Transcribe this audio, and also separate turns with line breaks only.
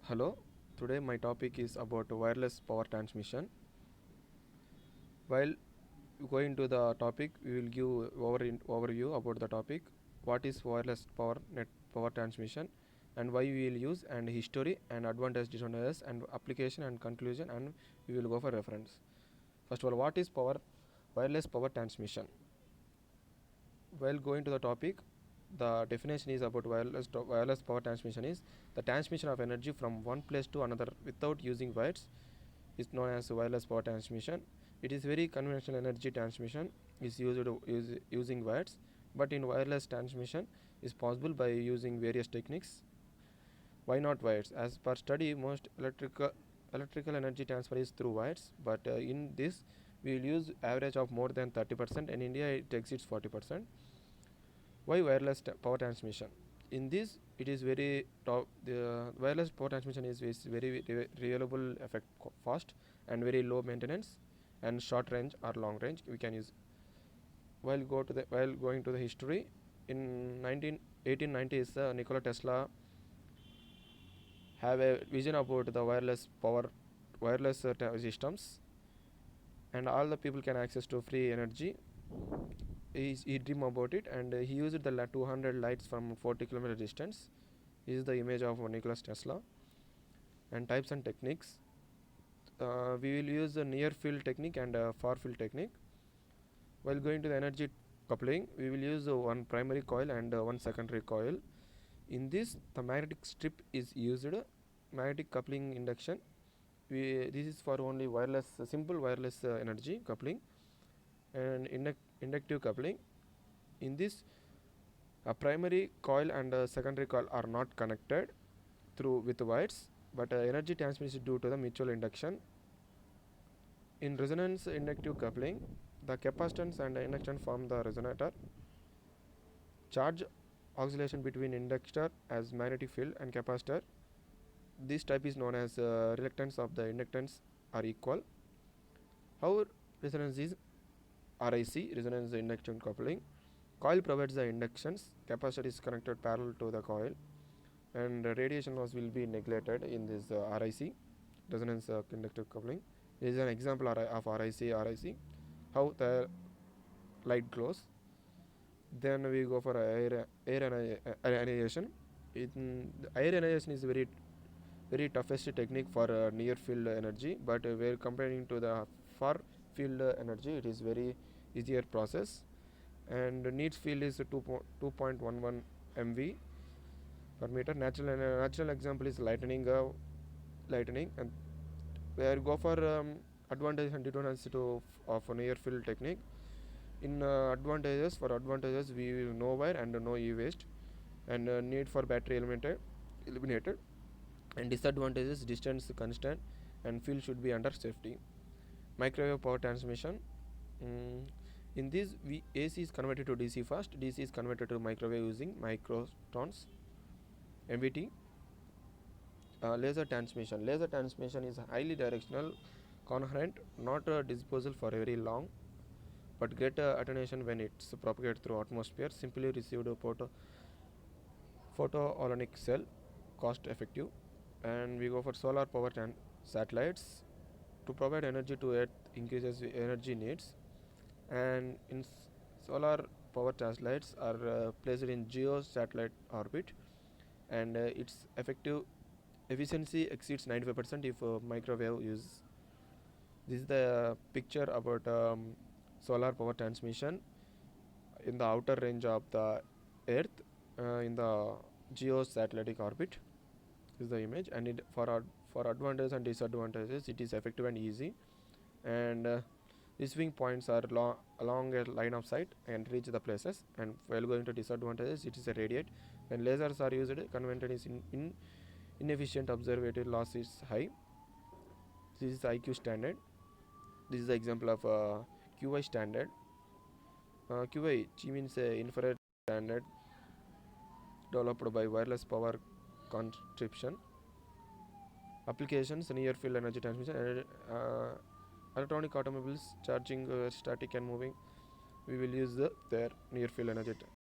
Hello, today my topic is about wireless power transmission. While going to the topic, we will give overview about the topic, what is wireless power transmission, and why we will use, and history and advantage, disadvantages, and application and conclusion, and we will go for reference. First of all, what is wireless power transmission? While going to the topic, the definition is about wireless power transmission is the transmission of energy from one place to another without using wires is known as wireless power transmission. It is very conventional energy transmission is using wires, but in wireless transmission is possible by using various techniques. Why not wires? As per study, most electrical energy transfer is through wires, but in this we will use average of more than 30%. In India, it exceeds 40%. Why wireless power transmission? In this, it is very top. The wireless power transmission is very reliable, fast, and very low maintenance, and short range or long range we can use. While going to the history, in 1890s, Nikola Tesla have a vision about the wireless systems, and all the people can access to free energy. He dream about it, and he used the 200 lights from 40-kilometer distance. This is the image of Nikola Tesla. And types and techniques, we will use the near field technique and far field technique. While going to the energy coupling, we will use one primary coil and one secondary coil. In this, the magnetic strip is used. Magnetic coupling induction, this is for only simple wireless energy coupling. And inductive coupling, in this a primary coil and a secondary coil are not connected with wires, but energy transmission is due to the mutual induction. In resonance inductive coupling, the capacitance and induction form the resonator. Charge oscillation between inductor as magnetic field and capacitor, this type is known as reluctance of the inductance are equal. How resonance is RIC, resonance induction coupling. Coil provides the inductions, capacitor is connected parallel to the coil, and radiation loss will be neglected in this RIC, resonance inductive coupling. This is an example of RIC. How the light glows. Then we go for air ionization. Air ionization is very toughest technique for near field energy, but we're comparing to the far field energy, it is very easier process. And needs field is 2.11 MV per meter. Natural example is lightning, and where go for advantage and disadvantage of near field technique. In advantages, we no wire and no e-waste, and need for battery eliminated. And disadvantages, distance constant, and field should be under safety. Microwave power transmission, in this AC is converted to DC fast, DC is converted to microwave using microtrons, MVT. Laser transmission is highly directional, coherent, not disposal for very long, but great attenuation when it's propagated through atmosphere. Simply received a photovoltaic cell, cost effective. And we go for solar power satellites. To provide energy to Earth increases energy needs, and in solar power satellites are placed in geo satellite orbit, and its effective efficiency exceeds 95% if microwave use. This is the picture about solar power transmission in the outer range of the Earth, in the geosatellitic orbit. This is the image, and for advantages and disadvantages, it is effective and easy. And receiving points are along a line of sight and reach the places. And while going to disadvantages, it is a radiate. When lasers are used, convention is inefficient, observatory loss is high. This is the IQ standard. This is the example of QI standard. QI means infrared standard developed by wireless power conscription. Applications: near field energy transmission, electronic automobiles charging static and moving. We will use their near field energy